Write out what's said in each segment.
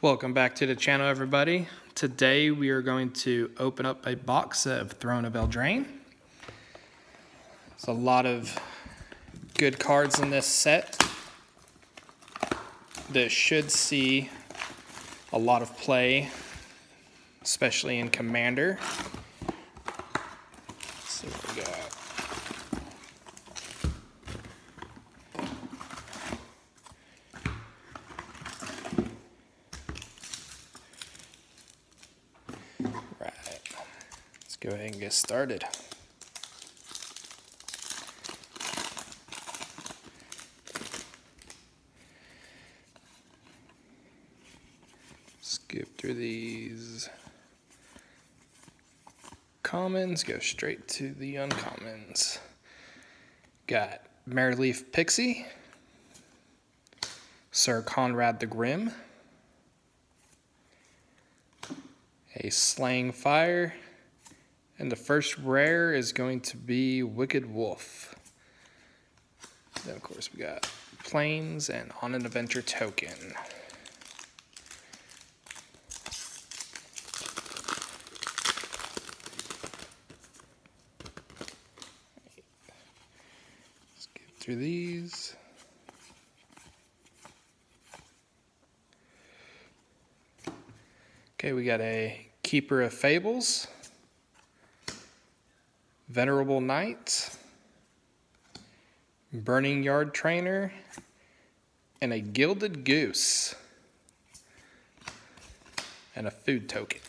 Welcome back to the channel, everybody. Today we are going to open up a box of Throne of Eldraine. There's a lot of good cards in this set that should see a lot of play, especially in Commander. Let's see what we got. Go ahead and get started. Skip through these commons, go straight to the uncommons. Got Mereleaf Pixie, Sir Conrad the Grim, a Slaying Fire, and the first rare is going to be Wicked Wolf. Then, of course, we got Plains and On an Adventure token. Let's get through these. Okay, we got a Keeper of Fables, Venerable Knight, Burning Yard Trainer, and a Gilded Goose, and a food token.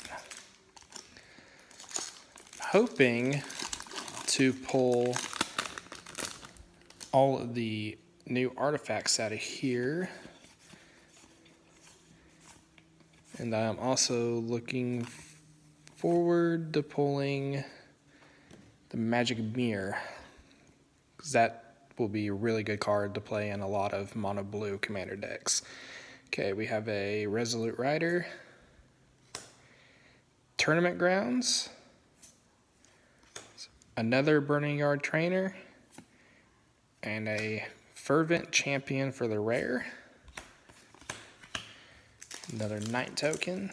Hoping to pull all of the new artifacts out of here. And I'm also looking forward to pulling the Magic Mirror, because that will be a really good card to play in a lot of mono blue commander decks. Okay, we have a Resolute Rider, Tournament Grounds, another Burning Yard Trainer, and a Fervent Champion for the rare. Another Knight token.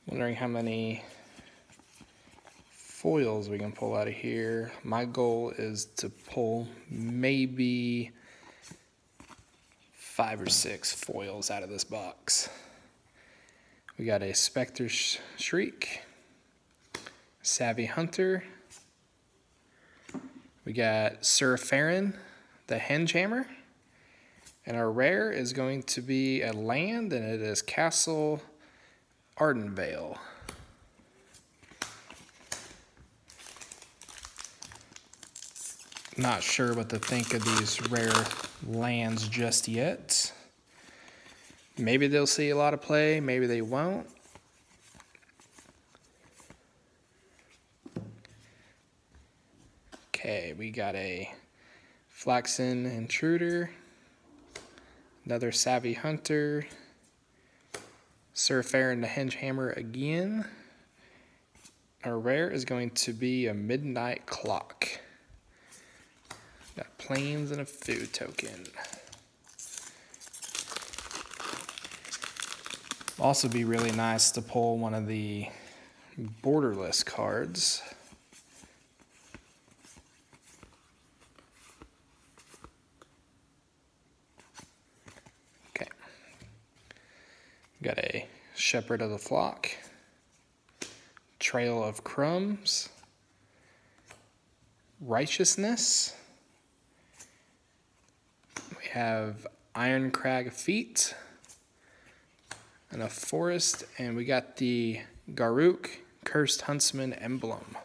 Wondering how many foils we can pull out of here. My goal is to pull maybe 5 or 6 foils out of this box. We got a Spectre Shriek, Savvy Hunter. We got Sir Farron, the Hengehammer. And our rare is going to be a land, and it is Castle Ardenvale. Not sure what to think of these rare lands just yet. Maybe they'll see a lot of play, maybe they won't. Okay, we got a Flaxen Intruder, another Savvy Hunter, Sir Farron the Hengehammer again. Our rare is going to be a Midnight Clock. Got Plains and a food token. Also be really nice to pull one of the borderless cards. Okay. Got a Shepherd of the Flock, Trail of Crumbs, Righteousness. We have Ironcrag Feet, and a Forest, and we got the Garruk Cursed Huntsman emblem.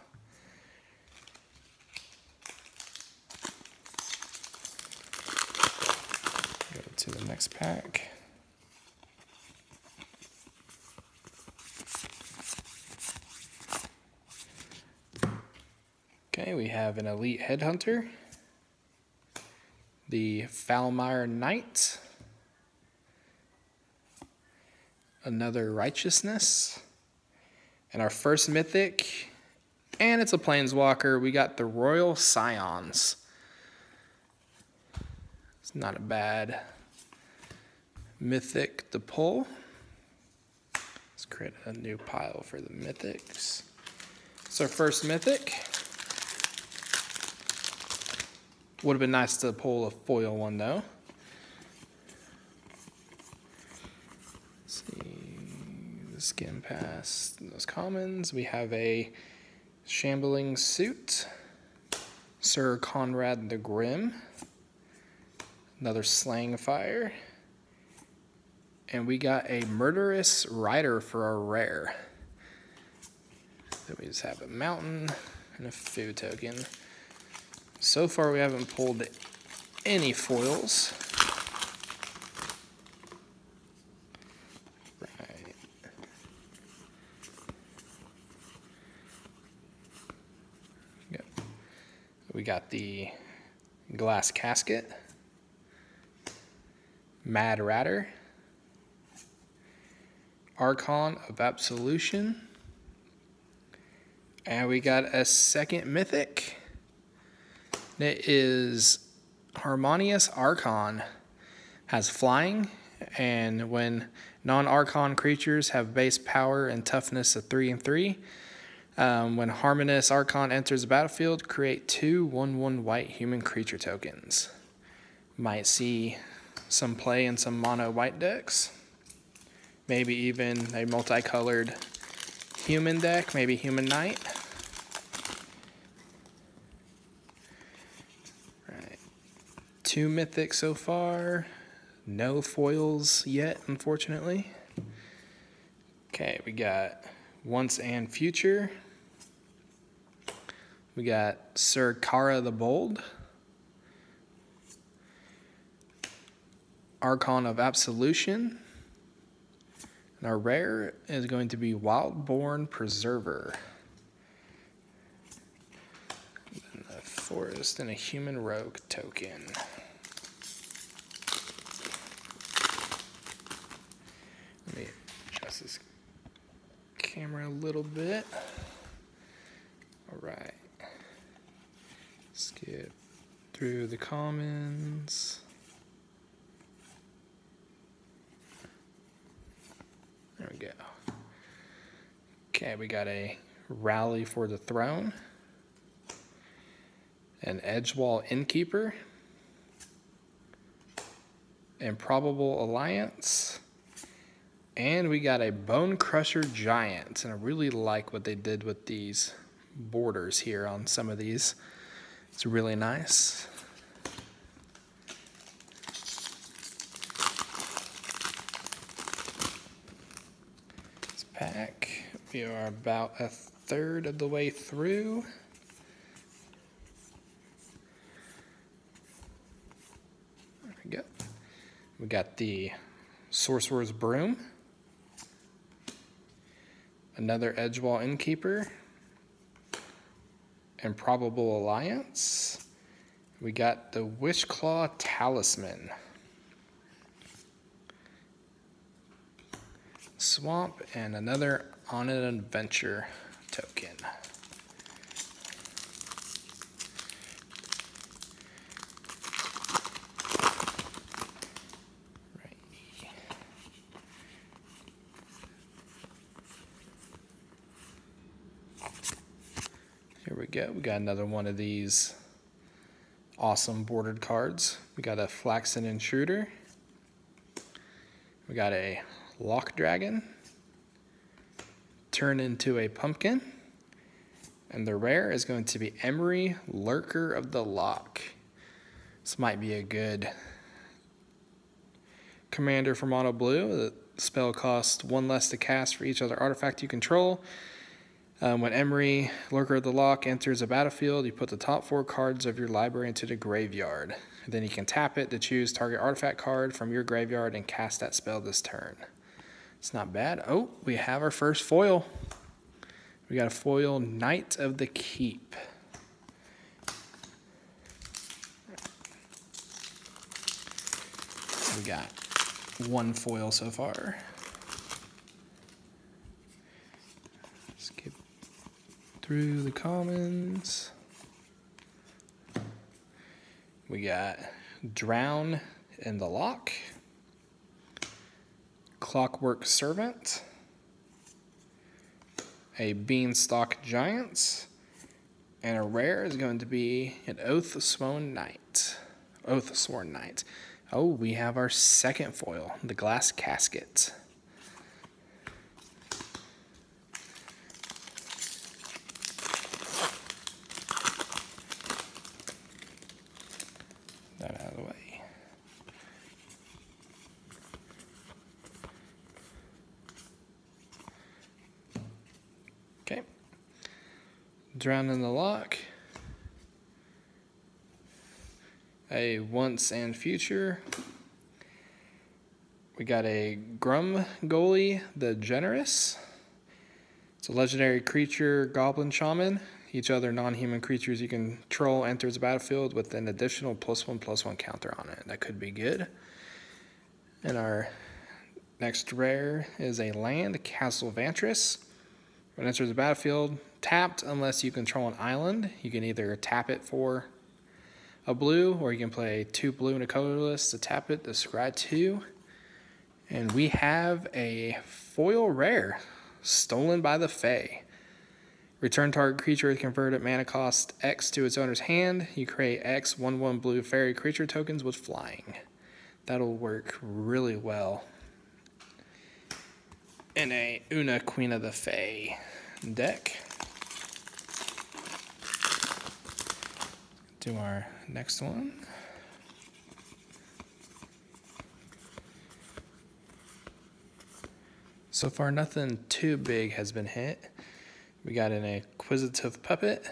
Go to the next pack. Okay, we have an Elite Headhunter, the Foulmire Knight, another Righteousness, and our first mythic, and it's a Planeswalker. We got the Royal Scions. It's not a bad mythic to pull. Let's create a new pile for the mythics. It's our first mythic. Would have been nice to pull a foil one though. Let's see, skim past those commons. We have a Shambling Suit, Sir Conrad the Grim, another Slang Fire, and we got a Murderous Rider for our rare. Then we just have a Mountain and a food token. So far we haven't pulled any foils. Right. We got the Glass Casket, Mad Ratter, Archon of Absolution, and we got a second mythic. It is Harmonious Archon. Has flying, and when non-Archon creatures have base power and toughness of 3 and 3, when Harmonious Archon enters the battlefield, create 2 1/1 white human creature tokens. Might see some play in some mono white decks. Maybe even a multicolored human deck, maybe Human Knight. Right. 2 mythics so far. No foils yet, unfortunately. Okay, we got Once and Future. We got Sir Kara the Bold, Archon of Absolution, and our rare is going to be Wildborn Preserver. And a Forest and a Human Rogue token. Let me adjust this camera a little bit. All right. Skip through the commons. There we go. Okay, we got a Rally for the Throne, an Edgewall Innkeeper, Improbable Alliance, and we got a Bone Crusher Giant. And I really like what they did with these borders here on some of these. It's really nice. This pack, we are about a third of the way through. There we go. We got the Sorcerer's Broom, another Edgewall Innkeeper, Improbable Alliance. We got the Wishclaw Talisman, Swamp, and another On an Adventure token. Here we go. We got another one of these awesome bordered cards. We got a Flaxen Intruder. We got a Lock Dragon. Turn into a Pumpkin. And the rare is going to be Emery, Lurker of the Lock. This might be a good commander for mono blue. The spell costs 1 less to cast for each other artifact you control. When Emery, Lurker of the Lock, enters a battlefield, you put the top 4 cards of your library into the graveyard. Then you can tap it to choose target artifact card from your graveyard and cast that spell this turn. It's not bad. Oh, we have our first foil. We got a foil Knight of the Keep. We got 1 foil so far. Skip through the commons. We got Drown in the Loch, Clockwork Servant, a Beanstalk Giant, and a rare is going to be an Oathsworn Knight. Oh, we have our second foil, the Glass Casket. That out of the way. Okay. Drown in the Loch. A Once and Future. We got a Grumgully the Generous. It's a legendary creature, Goblin Shaman. Each other non-human creatures you control enters the battlefield with an additional +1/+1 counter on it. That could be good. And our next rare is a land, Castle Vantress. When it enters the battlefield, tapped unless you control an island. You can either tap it for a blue, or you can play 2 blue and a colorless to tap it to scry 2. And we have a foil rare, Stolen by the Fae. Return target creature with converted mana cost X to its owner's hand. You create X 1/1 blue fairy creature tokens with flying. That'll work really well in a Una Queen of the Fae deck. Do our next one. So far, nothing too big has been hit. We got an Inquisitive Puppet,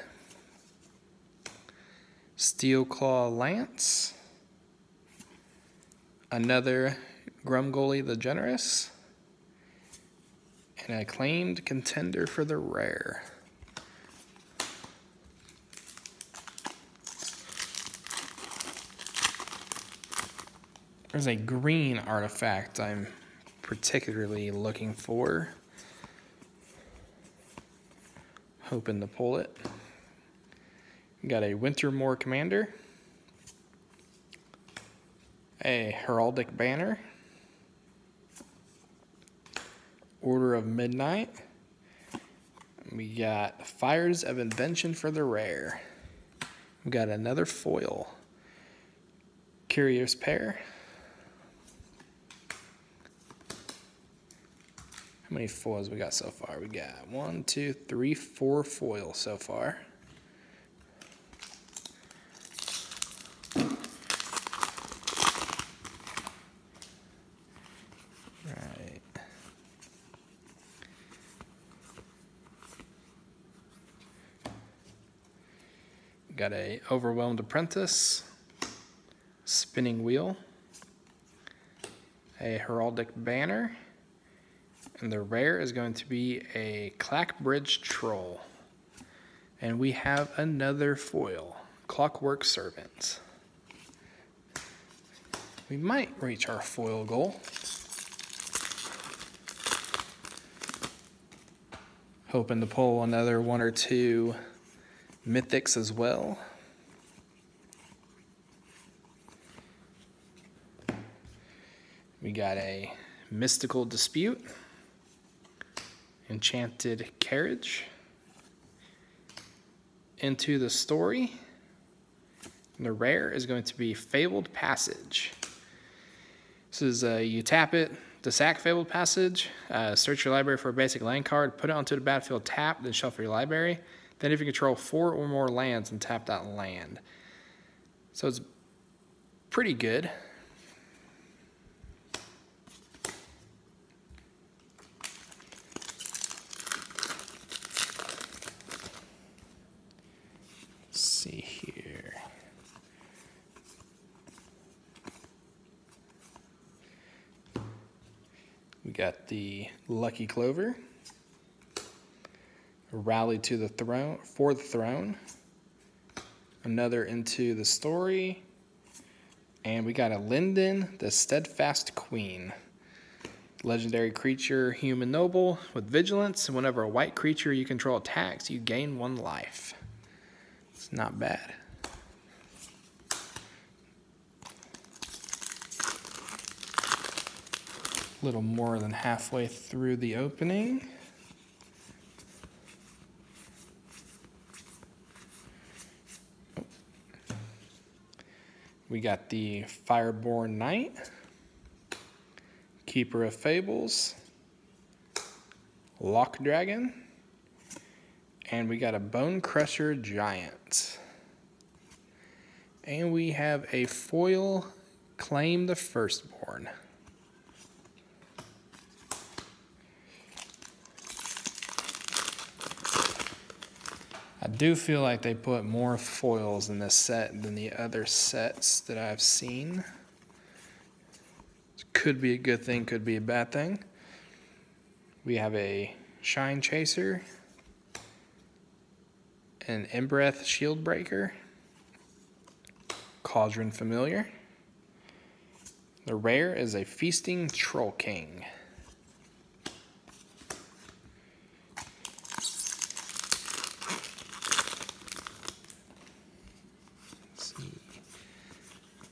Steelclaw Lance, another Grumgully the Generous, and an Acclaimed Contender for the rare. There's a green artifact I'm particularly looking for. Hoping to pull it. We got a Wintermoor Commander, a Heraldic Banner, Order of Midnight. We got Fires of Invention for the rare. We got another foil, Curious Pair. How many foils we got so far? We got 1, 2, 3, 4 foils so far. Right. We got a Overwhelmed Apprentice, Spinning Wheel, a Heraldic Banner, and the rare is going to be a Clackbridge Troll. And we have another foil, Clockwork Servant. We might reach our foil goal. Hoping to pull another 1 or 2 mythics as well. We got a Mystical Dispute, Enchanted Carriage, Into the Story, and the rare is going to be Fabled Passage. This is you tap it to sack Fabled Passage, search your library for a basic land card, put it onto the battlefield tapped, then shuffle your library. Then if you control 4 or more lands, and tap that land. So it's pretty good. See here. We got the Lucky Clover, Rally to the Throne, for the Throne, another Into the Story, and we got a Linden, the Steadfast Queen. Legendary creature, human noble with vigilance, and whenever a white creature you control attacks, you gain 1 life. It's not bad. little more than halfway through the opening. We got the Fireborn Knight, Keeper of Fables, Lock Dragon, and we got a Bone Crusher Giant. And we have a foil Claim the Firstborn. I do feel like they put more foils in this set than the other sets that I've seen. Could be a good thing, could be a bad thing. We have a Shine Chaser, an Embereth Shieldbreaker, Cauldron Familiar. The rare is a Feasting Troll King.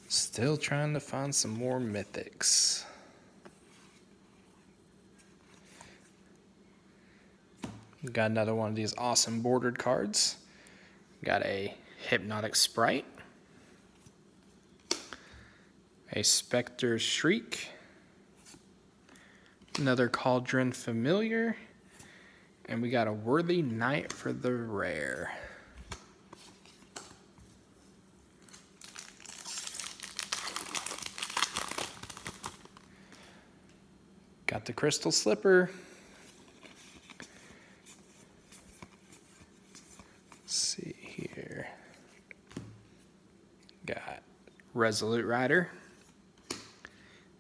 Still trying to find some more mythics. Got another one of these awesome bordered cards. Got a Hypnotic Sprite, a Spectre Shriek, another Cauldron Familiar, and we got a Worthy Knight for the rare. Got the Crystal Slipper. Let's see here. Got Resolute Rider.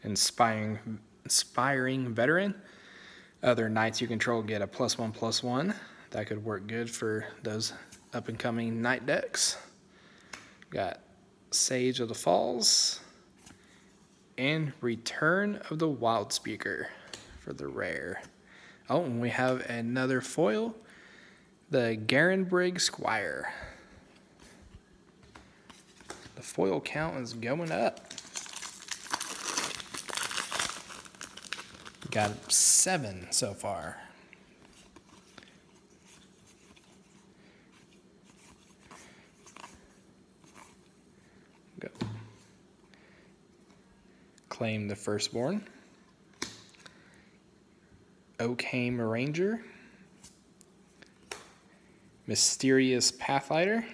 Inspiring Veteran. Other knights you control get a +1/+1. That could work good for those up and coming knight decks. Got Sage of the Falls. And Return of the Wildspeaker for the rare. Oh, and we have another foil, the Garenbrig Squire. The foil count is going up. Got 7 so far. Go. Claim the Firstborn, Oakham Ranger, Mysterious Pathlighter,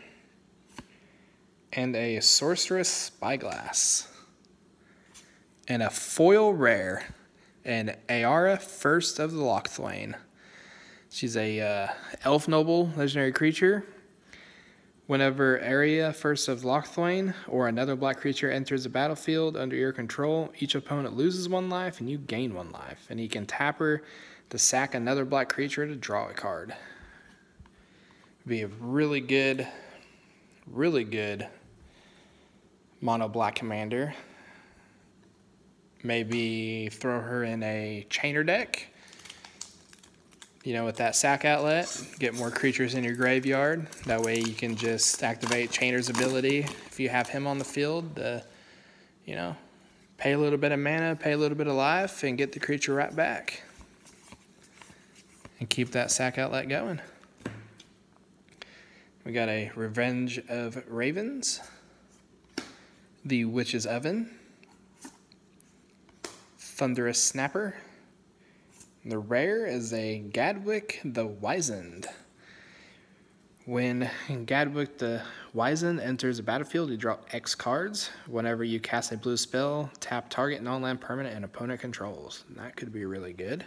and a Sorceress Spyglass. And a foil rare, an Ayara First of the Locthwain. She's a elf noble legendary creature. Whenever Area First of Locthwain or another black creature enters the battlefield under your control, each opponent loses 1 life and you gain 1 life. And you can tap her to sack another black creature to draw a card. Be a really good mono black commander. Maybe throw her in a Chainer deck. You know, with that sack outlet, get more creatures in your graveyard. That way you can just activate Chainer's ability if you have him on the field. You know, pay a little bit of mana, pay a little bit of life, and get the creature right back. And keep that sack outlet going. We got a Revenge of Ravens, the Witch's Oven, Thunderous Snapper. The rare is a Gadwick the Wizened. When Gadwick the Wizened enters the battlefield, you draw X cards. Whenever you cast a blue spell, tap target non-land permanent and opponent controls. That could be really good.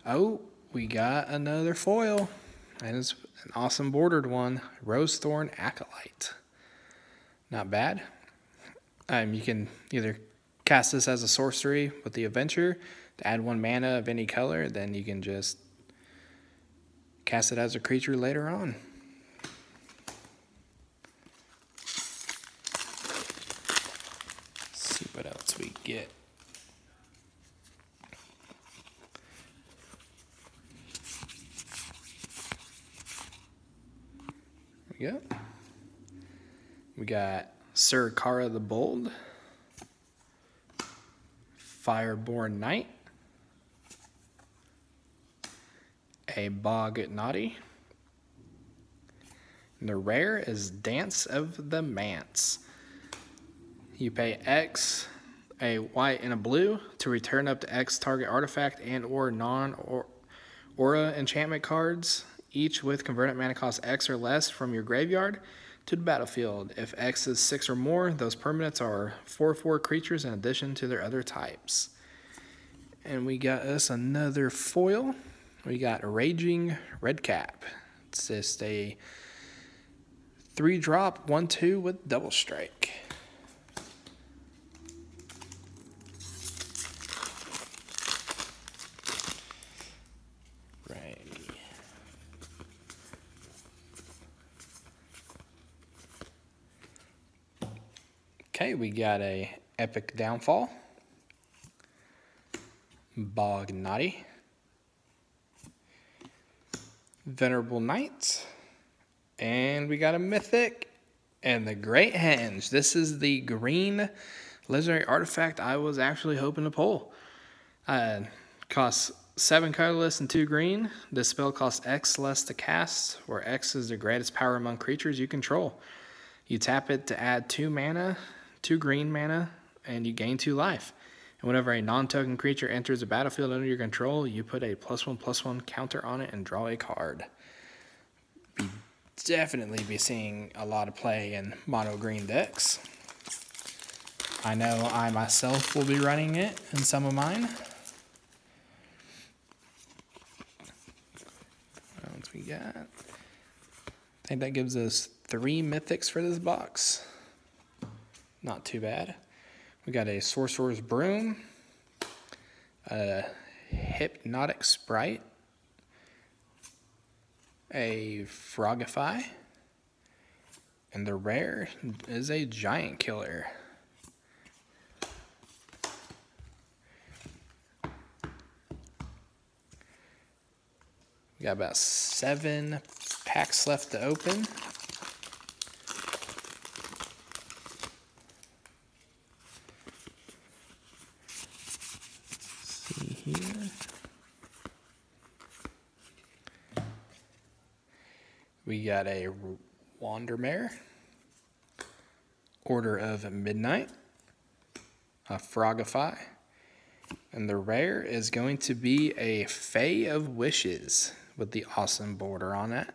Oh, we got another foil. And it's an awesome bordered one, Rosethorn Acolyte. Not bad. You can either cast this as a sorcery with the Adventure to add 1 mana of any color, then you can just cast it as a creature later on. Let's see what else we get. There we go. We got Sir Kara the Bold, Fireborn Knight, a Bognati. And the rare is Dance of the Manse. You pay X, a white and a blue, to return up to X target artifact and or non-aura enchantment cards, each with converted mana cost X or less from your graveyard to the battlefield. If X is 6 or more, those permanents are 4/4 creatures in addition to their other types. And we got us another foil. We got a Raging Redcap. It's just a 3-drop 1/2 with double strike. Righty. Okay, we got a Epic Downfall, Bognati, Venerable Knight, and we got a Mythic and the Great Henge. This is the green legendary artifact I was actually hoping to pull. Costs 7 colorless and 2 green. This spell costs X less to cast, where X is the greatest power among creatures you control. You tap it to add 2 mana, 2 green mana, and you gain 2 life. And whenever a non-token creature enters a battlefield under your control, you put a +1/+1 counter on it and draw a card. Definitely be seeing a lot of play in mono green decks. I know I myself will be running it in some of mine. What we got? I think that gives us 3 mythics for this box. Not too bad. We got a Sorcerer's Broom, a Hypnotic Sprite, a Frogify, and the rare is a Giant Killer. We got about 7 packs left to open. Here. We got a Wandermare, Order of Midnight, a Frogify, and the rare is going to be a Fae of Wishes with the awesome border on it.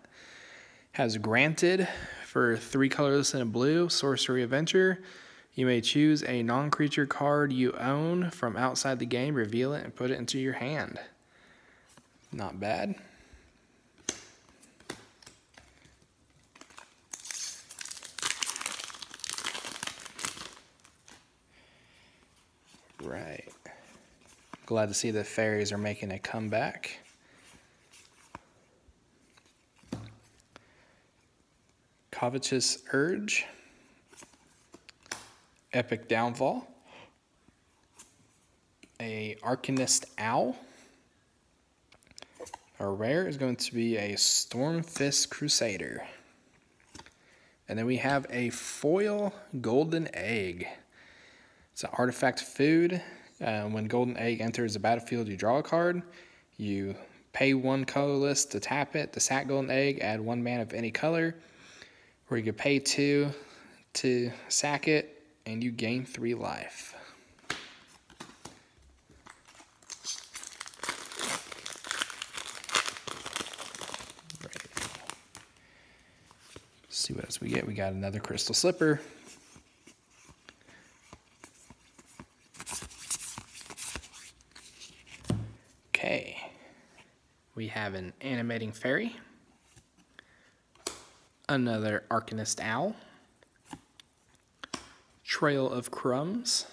Has granted for 3 colorless and a blue, Sorcery Adventure. You may choose a non-creature card you own from outside the game, reveal it, and put it into your hand. Not bad. Right. Glad to see the fairies are making a comeback. Covetous Urge, Epic Downfall, a Arcanist Owl. Our rare is going to be a Stormfist Crusader. And then we have a foil Golden Egg. It's an artifact food. When Golden Egg enters the battlefield, you draw a card. You pay 1 colorless to tap it. To sack Golden Egg, add 1 mana of any color. Or you could pay 2 to sack it, and you gain 3 life. Let's see what else we get. We got another Crystal Slipper. Okay. We have an Animating Fairy. Another Arcanist Owl. Trail of Crumbs.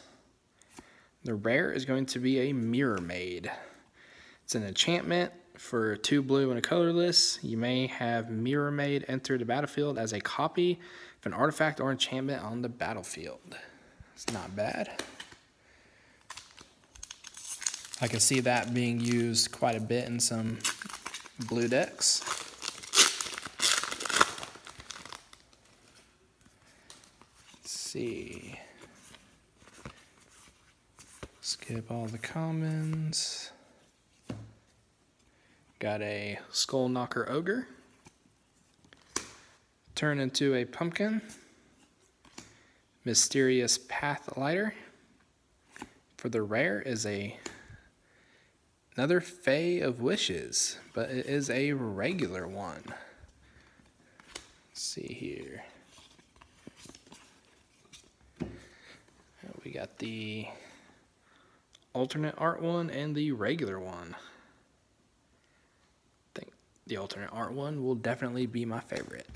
The rare is going to be a Mirror Maid. It's an enchantment for 2 blue and a colorless. You may have Mirror Maid enter the battlefield as a copy of an artifact or enchantment on the battlefield. It's not bad. I can see that being used quite a bit in some blue decks. See. Skip all the commons. got a Skull Knocker Ogre, turn into a pumpkin, Mysterious Path Lighter. For the rare is another Fae of Wishes, but it is a regular one. Let's see here. We got the alternate art one and the regular one. I think the alternate art one will definitely be my favorite.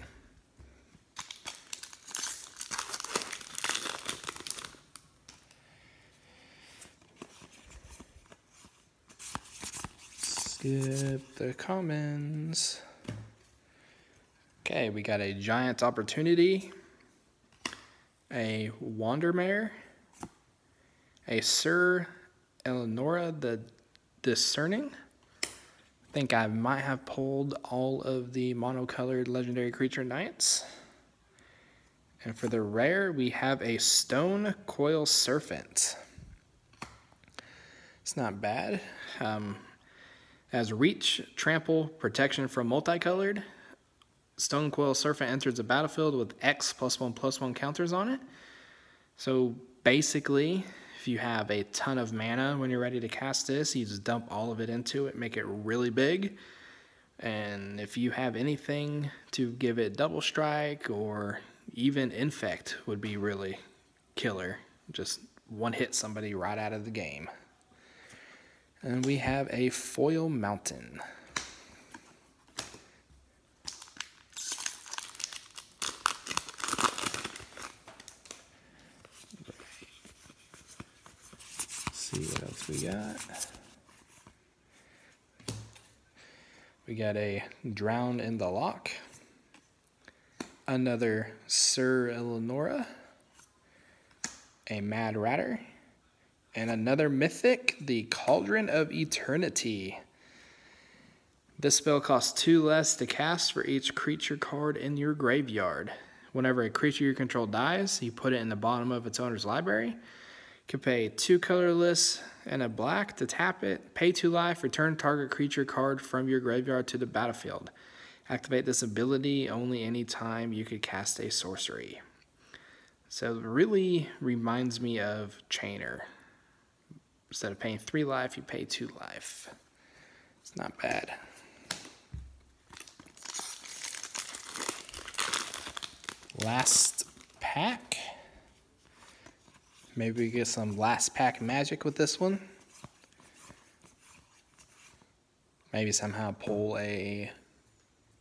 Skip the comments. Okay, we got a Giant Opportunity, a Wandermare, a Sir Eleonora the Discerning. I think I might have pulled all of the monocolored legendary creature knights. And for the rare, we have a Stone Coil Serpent. It's not bad. As reach, trample, protection from multicolored. Stone Coil Serpent enters the battlefield with X +1/+1 counters on it. So basically, if you have a ton of mana when you're ready to cast this, you just dump all of it into it, make it really big. And if you have anything to give it double strike or even infect would be really killer. Just one hit somebody right out of the game. And we have a Foil Mountain. Let's see what else we got. We got a Drown in the Loch, another Sir Eleonora, a Mad Ratter, and another mythic, the Cauldron of Eternity. This spell costs 2 less to cast for each creature card in your graveyard. Whenever a creature you control dies, you put it in the bottom of its owner's library. You can pay 2 colorless and a black to tap it. Pay 2 life, return target creature card from your graveyard to the battlefield. Activate this ability only anytime you could cast a sorcery. So it really reminds me of Chainer. Instead of paying 3 life, you pay 2 life. It's not bad. Last pack. Maybe we get some last pack magic with this one. Maybe somehow pull a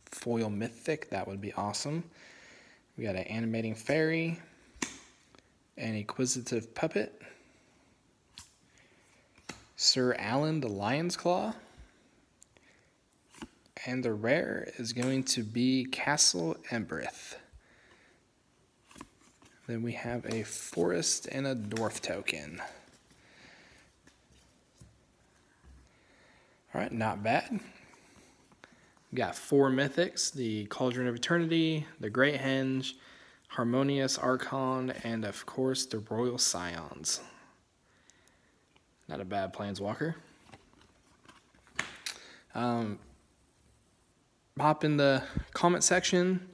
foil mythic. That would be awesome. We got an Animating Fairy, an Inquisitive Puppet, Sir Alan the Lion's Claw, and the rare is going to be Castle Embereth. Then we have a Forest and a Dwarf token. All right, not bad. We got 4 mythics, the Cauldron of Eternity, the Great Henge, Harmonious Archon, and of course the Royal Scions. Not a bad Planeswalker. Hop in the comment section.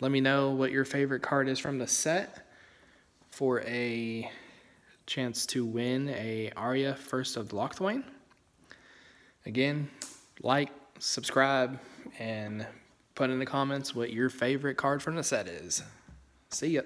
Let me know what your favorite card is from the set for a chance to win a Arya First of Locthwain. Again, like, subscribe, and put in the comments what your favorite card from the set is. See ya.